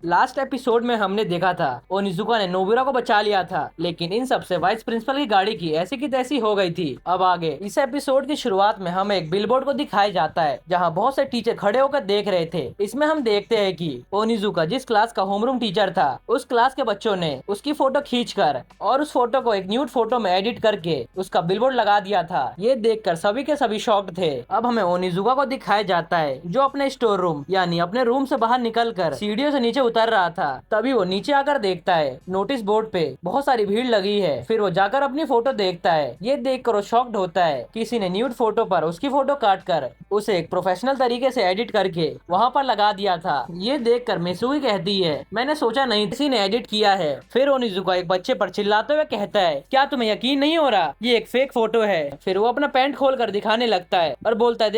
Last episode में हमने देखा था ओनिजुका ने नोबुरा को बचा लिया था, लेकिन इन सबसे वाइस प्रिंसिपल की गाड़ी की ऐसी की तैसी हो गई थी। अब आगे इस एपिसोड की शुरुआत में हमें एक बिलबोर्ड को दिखाया जाता है जहां बहुत से टीचर खड़े होकर देख रहे थे। इसमें हम देखते हैं कि ओनिजुका जिस क्लास का होमरूम टीचर था, उस क्लास के बच्चों ने उसकी फोटो खींचकर और उस फोटो को एक न्यूड फोटो में एडिट करके उसका बिलबोर्ड लगा दिया था। ये देखकर सभी के सभी शॉक्ड थे। अब हमें ओनिजुका को दिखाया जाता है जो अपने स्टोर रूम यानी अपने रूम से बाहर निकलकर सीढ़ियों से नीचे उतर रहा था। तभी वो नीचे आकर देखता है नोटिस बोर्ड पे बहुत सारी भीड़ लगी है। फिर वो जाकर अपनी फोटो देखता है। ये देखकर वो शॉक्ड होता है किसी ने न्यूड फोटो पर उसकी फोटो काट कर उसे एक प्रोफेशनल तरीके से एडिट करके वहाँ पर लगा दिया था। ये देखकर मिसुकी कहती है, मैंने सोचा नहीं किसी ने एडिट किया है। फिर ओनिजुका एक बच्चे पर चिल्लाते हुए कहता है, क्या तुम्हें यकीन नहीं हो रहा, ये एक फेक फोटो है। फिर वो अपना पैंट खोल कर दिखाने लगता है और बोलता है,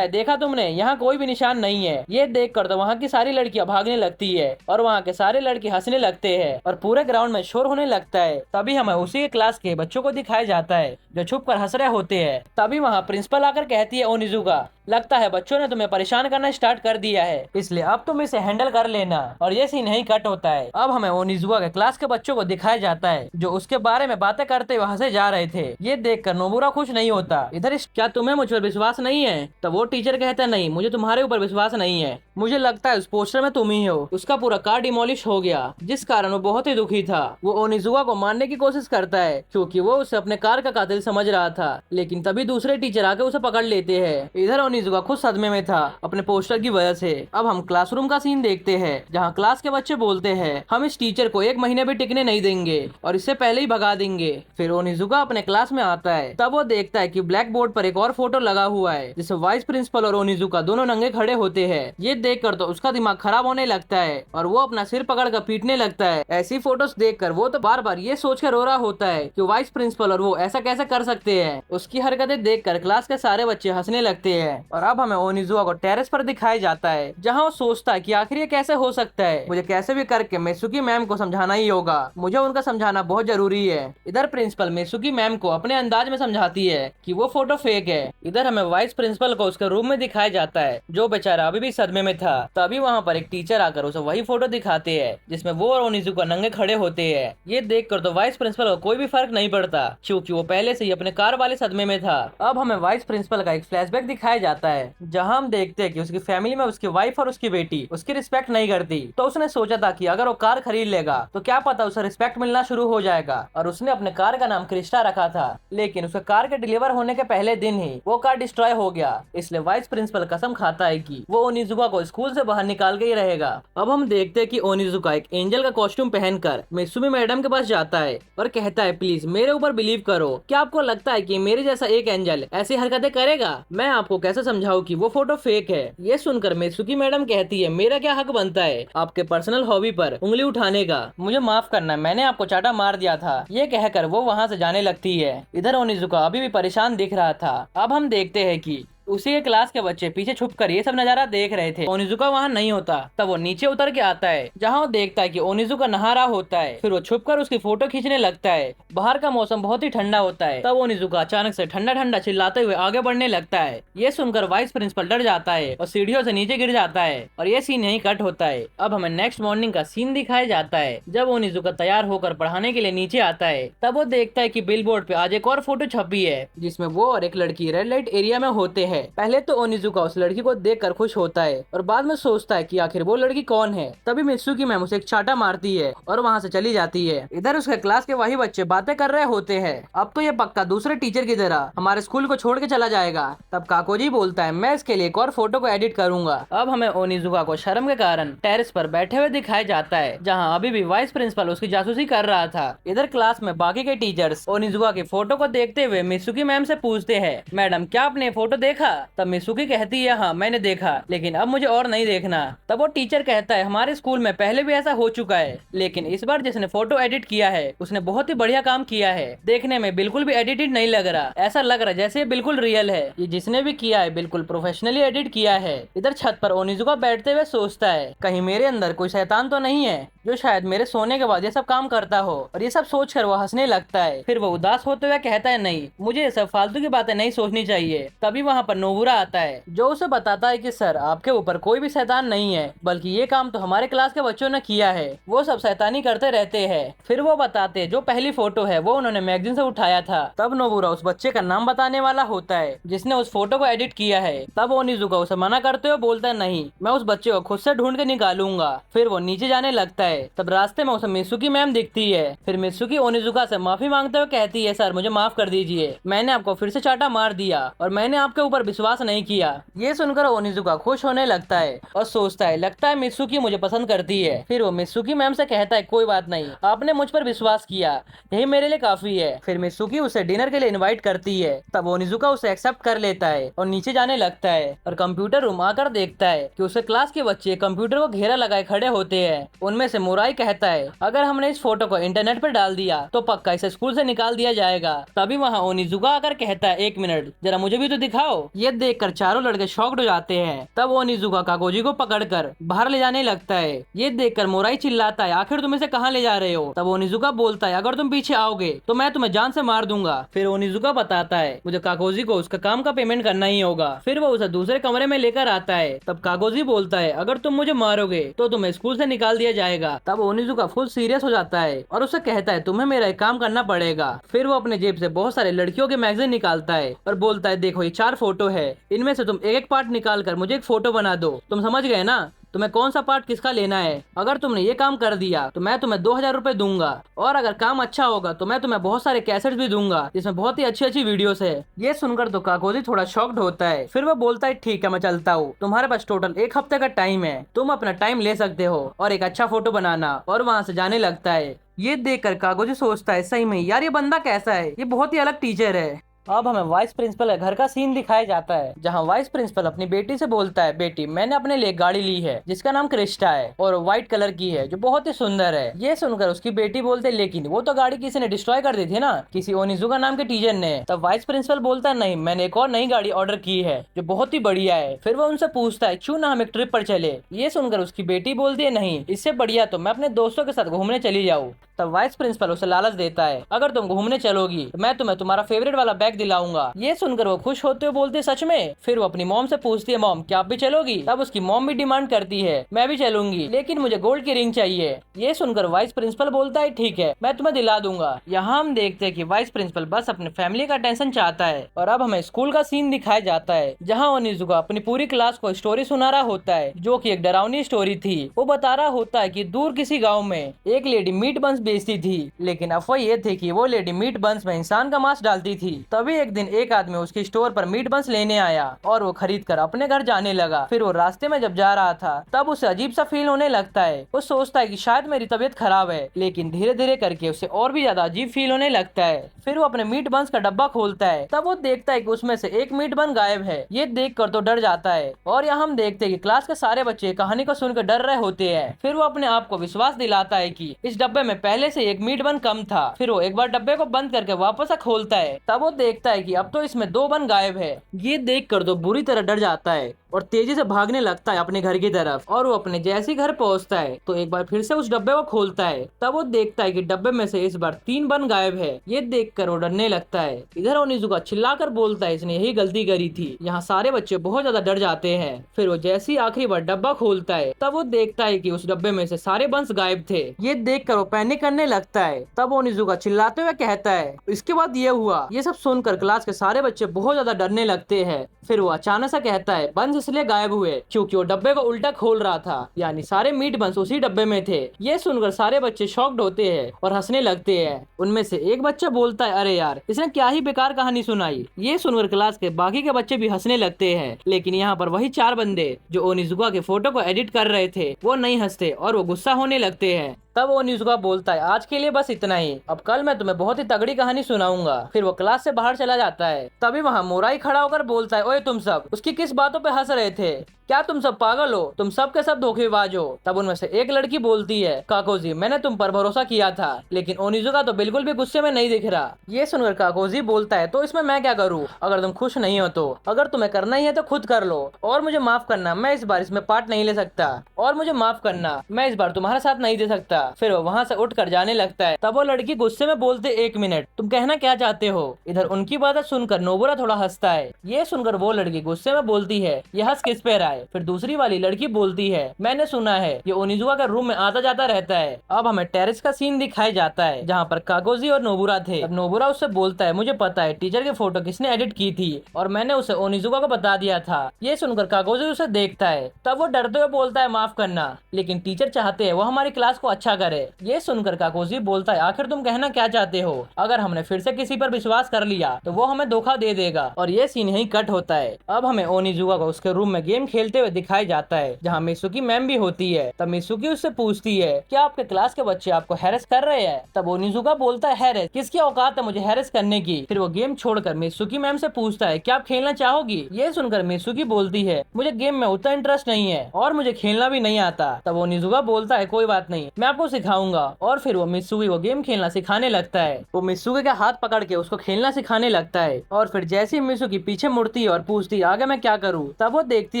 देखा तुमने, यहाँ कोई भी निशान नहीं है। ये देखकर तो वहाँ की सारी लड़कियां भागने लगती है और वहाँ के सारे लड़के हंसने लगते हैं और पूरे ग्राउंड में शोर होने लगता है। तभी हमें उसी के क्लास के बच्चों को दिखाया जाता है जो छुप कर हंस रहे होते हैं। तभी वहाँ प्रिंसिपल आकर कहती है, ओनिजुका लगता है बच्चों ने तुम्हें परेशान करना स्टार्ट कर दिया है, इसलिए अब तुम इसे हैंडल कर लेना। और ये सीन नहीं कट होता है। अब हमें ओनिजुका के क्लास के बच्चों को दिखाया जाता है जो उसके बारे में बातें करते हुए हंसे जा रहे थे। ये देखकर नोबुरा खुश नहीं होता। इधर क्या तुम्हें मुझ पर विश्वास नहीं है? तो वो टीचर कहता है, नहीं, मुझे तुम्हारे ऊपर विश्वास नहीं है, मुझे लगता है उस पोस्टर में तुम ही हो। उसका पूरा कार डिमोलिश हो गया जिस कारण वो बहुत ही दुखी था। वो ओनिजुका को मारने की कोशिश करता है क्योंकि वो उसे अपने कार का कातिल समझ रहा था, लेकिन तभी दूसरे टीचर आके उसे पकड़ लेते हैं। इधर ओनिजुका खुद सदमे में था अपने पोस्टर की वजह से। अब हम क्लासरूम का सीन देखते हैं जहाँ क्लास के बच्चे बोलते हैं, हम इस टीचर को 1 महीने भी टिकने नहीं देंगे और इससे पहले ही भगा देंगे। फिर ओनिजुका अपने क्लास में आता है। तब वो देखता है कि ब्लैक बोर्ड पर एक और फोटो लगा हुआ है जिसमें वाइस प्रिंसिपल और ओनिजुका दोनों नंगे खड़े होते हैं। ये देखकर तो उसका दिमाग खराब होने लगता है और वो अपना सिर पकड़कर पीटने लगता है। ऐसी फोटोज देखकर वो तो बार बार ये सोचकर रो रहा होता है कि वाइस प्रिंसिपल और वो ऐसा कैसे कर सकते हैं। उसकी हरकतें देखकर क्लास के सारे बच्चे हंसने लगते हैं। और अब हमें ओनिजुका को टेरेस पर दिखाया जाता है जहाँ वो सोचता है कि आखिर ये कैसे हो सकता है, मुझे कैसे भी करके मिसुकी मैम को समझाना ही होगा, मुझे उनका समझाना बहुत जरूरी है। इधर प्रिंसिपल मिसुकी मैम को अपने अंदाज में समझाती है कि वो फोटो फेक है। इधर हमें वाइस प्रिंसिपल को उसके रूम में दिखाया जाता है जो बेचारा अभी भी सदमे में था। तभी वहाँ पर एक टीचर आकर उसे वही फोटो दिखाते हैं जिसमें वो और ओनिजुका नंगे खड़े होते हैं। ये देखकर तो वाइस प्रिंसिपल को कोई भी फर्क नहीं पड़ता क्योंकि वो पहले से ही अपने कार वाले सदमे में था। अब हमें वाइस प्रिंसिपल का एक फ्लैशबैक दिखाया जाता है जहाँ हम देखते हैं कि उसकी फैमिली में उसकी वाइफ और उसकी बेटी उसकी रिस्पेक्ट नहीं करती। तो उसने सोचा था कि अगर वो कार खरीद लेगा तो क्या पता उसे रिस्पेक्ट मिलना शुरू हो जाएगा और उसने अपने कार का नाम क्रिस्टा रखा था। लेकिन उसके कार के डिलीवर होने के पहले दिन ही वो कार डिस्ट्रॉय हो गया। इसलिए वाइस प्रिंसिपल कसम खाता है कि वो ओनिजुका को स्कूल से बाहर निकाल के ही रहेगा। अब हम देखते हैं कि ओनिजुका एक एंजल का कॉस्ट्यूम पहनकर मित्सुमी मैडम के पास जाता है और कहता है, प्लीज मेरे ऊपर बिलीव करो। क्या आपको लगता है कि मेरे जैसा एक एंजल ऐसी हरकतें करेगा? मैं आपको कैसे समझाऊं कि वो फोटो फेक है। ये सुनकर मित्सुकी मैडम कहती है, मेरा क्या हक बनता है आपके पर्सनल हॉबी पर उंगली उठाने का, मुझे माफ करना, मैंने आपको चाटा मार दिया था। ये कहकर वो वहाँ से जाने लगती है। इधर ओनिजुका अभी भी परेशान दिख रहा था। अब हम देखते हैं कि उसी के क्लास के बच्चे पीछे छुपकर ये सब नजारा देख रहे थे। ओनिजुका वहाँ नहीं होता। तब वो नीचे उतर के आता है जहाँ वो देखता है कि ओनिजुका नहा रहा होता है। फिर वो छुपकर उसकी फोटो खींचने लगता है। बाहर का मौसम बहुत ही ठंडा होता है। तब ओनिजुका अचानक से ठंडा ठंडा चिल्लाते हुए आगे बढ़ने लगता है। ये सुनकर वाइस प्रिंसिपल डर जाता है और सीढ़ियों से नीचे गिर जाता है और ये सीन यहीं कट होता है। अब हमें नेक्स्ट मॉर्निंग का सीन दिखाया जाता है जब ओनिजुका तैयार होकर पढ़ाने के लिए नीचे आता है। तब वो देखता है कि बिलबोर्ड पे आज एक और फोटो छपी है जिसमें वो और एक लड़की रेड लाइट एरिया में होते हैं। पहले तो ओनिजुका उस लड़की को देखकर खुश होता है और बाद में सोचता है कि आखिर वो लड़की कौन है। तभी मित्सुकी मैम उसे एक चाटा मारती है और वहाँ से चली जाती है। इधर उसके क्लास के वही बच्चे बातें कर रहे होते हैं। अब तो ये पक्का दूसरे टीचर की तरह हमारे स्कूल को छोड़ के चला जाएगा। तब काकोजी बोलता है, मैं इसके लिए एक और फोटो को एडिट करूंगा। अब हमें ओनिजुका को शर्म के कारण टेरेस पर बैठे हुए दिखाया जाता है जहाँ अभी भी वाइस प्रिंसिपल उसकी जासूसी कर रहा था। इधर क्लास में बाकी के टीचर्स ओनिजुका की फोटो को देखते हुए मित्सुकी मैम से पूछते हैं, मैडम क्या आपने फोटो देखा? तब मित्सुकी कहती है, हाँ मैंने देखा, लेकिन अब मुझे और नहीं देखना। तब वो टीचर कहता है, हमारे स्कूल में पहले भी ऐसा हो चुका है, लेकिन इस बार जिसने फोटो एडिट किया है उसने बहुत ही बढ़िया काम किया है। देखने में बिल्कुल भी एडिटेड नहीं लग रहा, ऐसा लग रहा जैसे बिल्कुल रियल है। ये जिसने भी किया है बिल्कुल प्रोफेशनली एडिट किया है। इधर छत पर ओनिजुका बैठते हुए सोचता है, कहीं मेरे अंदर कोई शैतान तो नहीं है जो शायद मेरे सोने के बाद ये सब काम करता हो। और ये सब सोचकर वो हंसने लगता है। फिर वो उदास होते हुए कहता है, नहीं, मुझे ये सब फालतू की बातें नहीं सोचनी चाहिए। तभी वहाँ पर नोबुरा आता है जो उसे बताता है कि सर आपके ऊपर कोई भी शैतान नहीं है, बल्कि ये काम तो हमारे क्लास के बच्चों ने किया है, वो सब शैतानी करते रहते हैं। फिर वो बताते जो पहली फोटो है वो उन्होंने मैगजीन से उठाया था। तब नोबुरा उस बच्चे का नाम बताने वाला होता है जिसने उस फोटो को एडिट किया है। तब ओनिजुका उसे मना करते हुए बोलता है नहीं, मैं उस बच्चे को खुद से ढूंढ के निकालूंगा। फिर वो नीचे जाने लगता है। तब रास्ते में उसे मित्सुकी मैम दिखती है। फिर मित्सुकी ओनिजुका से माफी मांगते हुए कहती है सर मुझे माफ कर दीजिए, मैंने आपको फिर से चाटा मार दिया और मैंने आपके ऊपर विश्वास नहीं किया। ये सुनकर ओनिजुका खुश होने लगता है और सोचता है लगता है मित्सुकी मुझे पसंद करती है। फिर वो मित्सुकी मैम से कहता है कोई बात नहीं, आपने मुझ पर विश्वास किया, यही मेरे लिए काफी है। फिर मित्सुकी उसे डिनर के लिए इनवाइट करती है। तब ओनिजुका उसे एक्सेप्ट कर लेता है और नीचे जाने लगता है और कंप्यूटर रूम आकर देखता है कि उसे क्लास के बच्चे कंप्यूटर को घेरा लगाए खड़े होते हैं। उनमें से मुराई कहता है अगर हमने इस फोटो को इंटरनेट पर डाल दिया तो पक्का इसे स्कूल से निकाल दिया जाएगा। तभी वहाँ ओनिजुका आकर कहता है एक मिनट जरा मुझे भी तो दिखाओ। ये देखकर चारों लड़के शॉक्ड हो जाते हैं। तब ओनिजुका कागोजी को पकड़कर बाहर ले जाने लगता है। ये देखकर मुराई चिल्लाता है आखिर तुम इसे कहाँ ले जा रहे हो। तब ओनिजुका बोलता है अगर तुम पीछे आओगे तो मैं तुम्हें जान से मार दूंगा। फिर ओनिजुका बताता है मुझे कागोजी को उसका काम का पेमेंट करना ही होगा। फिर वो उसे दूसरे कमरे में लेकर आता है। तब कागोजी बोलता है अगर तुम मुझे मारोगे तो तुम्हें स्कूल से निकाल दिया जाएगा। तब ओनिजुका फुल सीरियस हो जाता है और उसे कहता है तुम्हें मेरा एक काम करना पड़ेगा। फिर वो अपने जेब से बहुत सारे लड़कियों के मैगजीन निकालता है और बोलता है देखो ये 4 फोटो है, इनमें से तुम एक एक पार्ट निकाल कर मुझे एक फोटो बना दो। तुम समझ गए ना, तुम्हें कौन सा पार्ट किसका लेना है। अगर तुमने ये काम कर दिया तो मैं तुम्हें 2000 रुपए दूंगा और अगर काम अच्छा होगा तो मैं तुम्हें बहुत सारे कैसेट्स भी दूंगा जिसमें बहुत ही अच्छी अच्छी वीडियोस है। ये सुनकर तो काकोजी थोड़ा शॉक्ड होता है। फिर वो बोलता है ठीक है मैं चलता हूँ, तुम्हारे पास टोटल 1 हफ्ते का टाइम है, तुम अपना टाइम ले सकते हो और एक अच्छा फोटो बनाना। और वहाँ से जाने लगता है। ये देखकर काकोजी सोचता है सही में यार ये बंदा कैसा है, ये बहुत ही अलग टीचर है। अब हमें वाइस प्रिंसिपल के घर का सीन दिखाया जाता है जहां वाइस प्रिंसिपल अपनी बेटी से बोलता है बेटी मैंने अपने लिए गाड़ी ली है जिसका नाम क्रिस्टा है और व्हाइट कलर की है जो बहुत ही सुंदर है। ये सुनकर उसकी बेटी बोलते लेकिन वो तो गाड़ी किसी ने डिस्ट्रॉय कर दी थी ना, किसी ओनिजुका नाम के टीचर ने। तब वाइस प्रिंसिपल बोलता है नहीं मैंने एक और नई गाड़ी ऑर्डर की है जो बहुत ही बढ़िया है। फिर वो उनसे पूछता है क्यों ना हम एक ट्रिप पर चले। ये सुनकर उसकी बेटी बोलती है नहीं इससे बढ़िया तो मैं अपने दोस्तों के साथ घूमने चली जाऊँ। तब वाइस प्रिंसिपल उसे लालच देता है अगर तुम घूमने चलोगी तो मैं तुम्हें तुम्हारा फेवरेट वाला बैग दिलाऊंगा। ये सुनकर वो खुश होते हुए बोलते सच में। फिर वो अपनी मॉम से पूछती है मॉम क्या आप भी चलोगी। तब उसकी मॉम भी डिमांड करती है मैं भी चलूंगी लेकिन मुझे गोल्ड की रिंग चाहिए। ये सुनकर वाइस प्रिंसिपल बोलता है ठीक है मैं तुम्हें दिला दूंगा। यहाँ हम देखते हैं कि वाइस प्रिंसिपल बस अपने फैमिली का टेंशन चाहता है। और अब हमें स्कूल का सीन दिखाया जाता है जहाँ ओनिजुका अपनी पूरी क्लास को स्टोरी सुना रहा होता है जो की एक डरावनी स्टोरी थी। वो बता रहा होता है की दूर किसी गाँव में एक लेडी मीट बंस बेचती थी, लेकिन अफवाह ये थी कि वो लेडी मीट बंस में इंसान का मांस डालती थी। तभी एक दिन एक आदमी उसकी स्टोर पर मीट बंस लेने आया और वो खरीद कर अपने घर जाने लगा। फिर वो रास्ते में जब जा रहा था तब उसे अजीब सा फील होने लगता है। वो सोचता है कि शायद मेरी तबीयत खराब है, लेकिन धीरे धीरे करके उसे और भी ज्यादा अजीब फील होने लगता है। फिर वो अपने मीट बंस का डब्बा खोलता है। तब वो देखता है कि उसमें से एक मीट बन गायब है। ये देख कर तो डर जाता है। और यहाँ हम देखते हैं कि क्लास के सारे बच्चे कहानी को सुनकर डर रहे होते हैं। फिर वो अपने आप को विश्वास दिलाता है कि इस डब्बे में पहले से एक मीट बन कम था। फिर वो एक बार डब्बे को बंद करके वापस खोलता है। तब वो देखता है कि अब तो इसमें 2 बन गायब है। ये देखकर तो बुरी तरह डर जाता है और तेजी से भागने लगता है अपने घर की तरफ। और वो अपने जैसे घर पहुंचता है तो एक बार फिर से उस डब्बे को खोलता है। तब वो देखता है कि डब्बे में से इस बार 3 बन गायब है। ये देखकर वो डरने लगता है। इधर ओनिजुका चिल्लाकर बोलता है इसने यही गलती करी थी। यहाँ सारे बच्चे बहुत ज्यादा डर जाते हैं। फिर वो जैसे ही आखिरी बार डब्बा खोलता है तब वो देखता है कि उस डब्बे में से सारे बंस गायब थे। ये देखकर वो पैनिक करने लगता है। तब ओनिजुका चिल्लाते हुए कहता है इसके बाद ये हुआ। ये सब सुनकर क्लास के सारे बच्चे बहुत ज्यादा डरने लगते हैं। फिर वो अचानक से कहता है बंस इसलिए गायब हुए क्योंकि वो डब्बे को उल्टा खोल रहा था, यानी सारे मीट बंस उसी डब्बे में थे। ये सुनकर सारे बच्चे शॉक्ड होते हैं और हंसने लगते हैं। उनमें से एक बच्चा बोलता है अरे यार इसने क्या ही बेकार कहानी सुनाई। ये सुनकर क्लास के बाकी के बच्चे भी हंसने लगते हैं। लेकिन यहाँ पर वही 4 बंदे जो ओनिजुका के फोटो को एडिट कर रहे थे वो नहीं हंसते और वो गुस्सा होने लगते हैं। तब ओनिजुका बोलता है आज के लिए बस इतना ही, अब कल मैं तुम्हें बहुत ही तगड़ी कहानी सुनाऊंगा। फिर वो क्लास से बाहर चला जाता है। तभी वहाँ मोराई खड़ा होकर बोलता है ओए तुम सब उसकी किस बातों पे हंस रहे थे। क्या तुम सब पागल हो? तुम सब के सब धोखेबाज हो। तब उनमें से एक लड़की बोलती है, काकोजी मैंने तुम पर भरोसा किया था, लेकिन ओनिजुका तो बिल्कुल भी गुस्से में नहीं दिख रहा। ये सुनकर काकोजी बोलता है, तो इसमें मैं क्या करूँ? अगर तुम खुश नहीं हो तो अगर तुम्हें करना ही है तो खुद कर लो, और मुझे माफ करना, मैं इस बार इसमें पार्ट नहीं ले सकता, और मुझे माफ करना, मैं इस बार तुम्हारा साथ नहीं दे सकता। फिर वो वहाँ से उठ कर जाने लगता है। तब वो लड़की गुस्से में बोलते, एक मिनट, तुम कहना क्या चाहते हो? इधर उनकी बातें सुनकर नोबुरा थोड़ा हंसता है। ये सुनकर वो लड़की गुस्से में बोलती है, ये हंस किस पे रहा है? फिर दूसरी वाली लड़की बोलती है, मैंने सुना है ये ओनिजुका का रूम में आता जाता रहता है। अब हमें टेरेस का सीन दिखाई जाता है जहाँ पर काकोजी और नोबुरा थे। अब नोबुरा उससे बोलता है, मुझे पता है टीचर की फोटो किसने एडिट की थी, और मैंने उसे ओनिजुका को बता दिया था। ये सुनकर काकोजी उसे देखता है। तब वो डरते हुए बोलता है, माफ करना, लेकिन टीचर चाहते हैं वो हमारी क्लास को अच्छा करे। ये सुनकर काकोजी बोलता है, आखिर तुम कहना क्या चाहते हो? अगर हमने फिर से किसी पर विश्वास कर लिया तो वो हमें धोखा दे देगा। और ये सीन यहीं कट होता है। अब हमें ओनिजुका को उसके रूम में गेम खेलते हुए दिखाई जाता है जहाँ मिसुकी मैम भी होती है। तब मिसुकी उससे पूछती है, क्या आपके क्लास के बच्चे आपको हैरेस कर रहे हैं? तब ओनिजुका बोलता है, हैरेस? किसकी औकात है मुझे हैरेस करने की? फिर वो गेम छोड़कर मिसुकी मैम से पूछता है, क्या आप खेलना चाहोगी? ये सुनकर मिसुकी बोलती है, मुझे गेम में उतना इंटरेस्ट नहीं है और मुझे खेलना भी नहीं आता। तब ओनिजुका बोलता है, कोई बात नहीं, मैं आपको सिखाऊंगा। और फिर वो मिसुकी को गेम खेलना सिखाने लगता है। वो मिसुकी का हाथ पकड़ के उसको खेलना सिखाने लगता है। और फिर जैसे ही मिसुकी पीछे मुड़ती है और पूछती है, आगे मैं क्या करूँ? तब वो देखती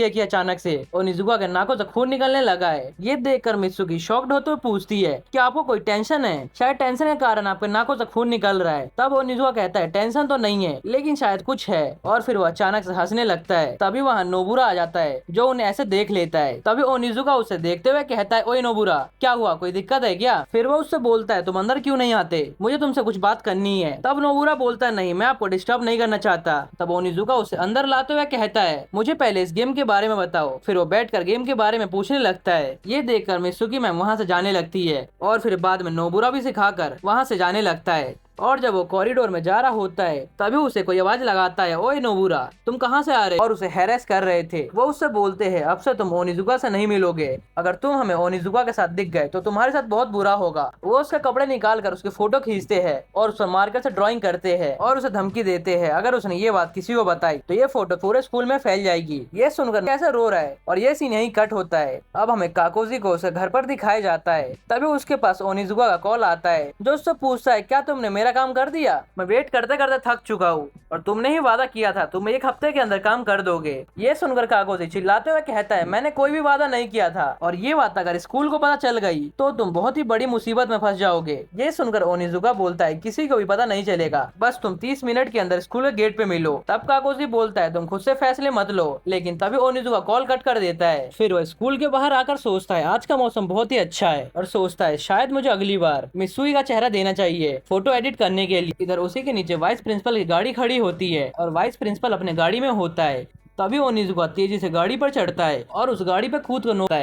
है कि अचानक से ओनिजुका के नाकों से खून निकलने लगा है। ये देखकर मिसुकी शॉक्ड होते हुए पूछती है, क्या आपको कोई टेंशन है? शायद टेंशन के कारण आपके नाकों से खून निकल रहा है। तब ओनिजुका कहता है, टेंशन तो नहीं है, लेकिन शायद कुछ है। और फिर वो अचानक से हंसने लगता है। तभी वहाँ नोबुरा आ जाता है जो उन्हें ऐसे देख लेता है। तभी ओनिजुका उसे देखते हुए कहता है, ओए नोबुरा, क्या हुआ, कोई दिक्कत है क्या? फिर वो उससे बोलता है, तुम अंदर क्यों नहीं आते, मुझे तुमसे कुछ बात करनी है। तब नोबुरा बोलता है, नहीं, मैं आपको डिस्टर्ब नहीं करना चाहता। तब ओनिजुका उसे अंदर लाते हुए कहता है, मुझे पहले इस गेम के बारे में बताओ। फिर वो बैठकर गेम के बारे में पूछने लगता है। ये देखकर मिसुकी मैम वहाँ से जाने लगती है और फिर बाद में नोबुरा भी सिखाकर वहाँ से जाने लगता है। और जब वो कॉरिडोर में जा रहा होता है तभी उसे कोई आवाज लगाता है, ओए नोबुरा, तुम कहाँ से आ रहे? और उसे हैरेस कर रहे थे। वो उससे बोलते हैं, अब से तुम ओनिजुका से नहीं मिलोगे, अगर तुम हमें ओनिजुका के साथ दिख गए तो तुम्हारे साथ बहुत बुरा होगा। वो उसके कपड़े निकाल कर उसकी फोटो खींचते हैं और उसे मार्कर से ड्राइंग करते हैं और उसे धमकी देते हैं, अगर उसने ये बात किसी को बताई तो ये फोटो पूरे स्कूल में फैल जाएगी। ये सुनकर कैसे रो रहा है और ये सीन यहीं कट होता है। अब हमें काकोजी को उसे घर पर दिखाया जाता है। तभी उसके पास ओनिजुका का कॉल आता है जो उससे पूछता है, क्या तुमने मेरा काम कर दिया? मैं वेट करते करते थक चुका हूँ और तुमने ही वादा किया था तुम 1 हफ्ते के अंदर काम कर दोगे। ये सुनकर काकोजी चिल्लाते हुए कहता है, मैंने कोई भी वादा नहीं किया था और ये बात अगर स्कूल को पता चल गई तो तुम बहुत ही बड़ी मुसीबत में फंस जाओगे। ये सुनकर ओनिजुका बोलता है, किसी को भी पता नहीं चलेगा, बस तुम 30 मिनट के अंदर स्कूल के गेट पे मिलो। तब काकोजी बोलता है, तुम खुद से फैसले मत लो। लेकिन तभी ओनिजुका कॉल कट कर देता है। फिर वो स्कूल के बाहर आकर सोचता है, आज का मौसम बहुत ही अच्छा है, और सोचता है शायद मुझे अगली बार मिसुई का चेहरा देना चाहिए फोटो एडिट करने के लिए। इधर उसी के नीचे वाइस प्रिंसिपल की गाड़ी खड़ी होती है और वाइस प्रिंसिपल अपने गाड़ी में होता है। तभी ओनिजुका तेजी से गाड़ी पर चढ़ता है और उस गाड़ी पर कूद कर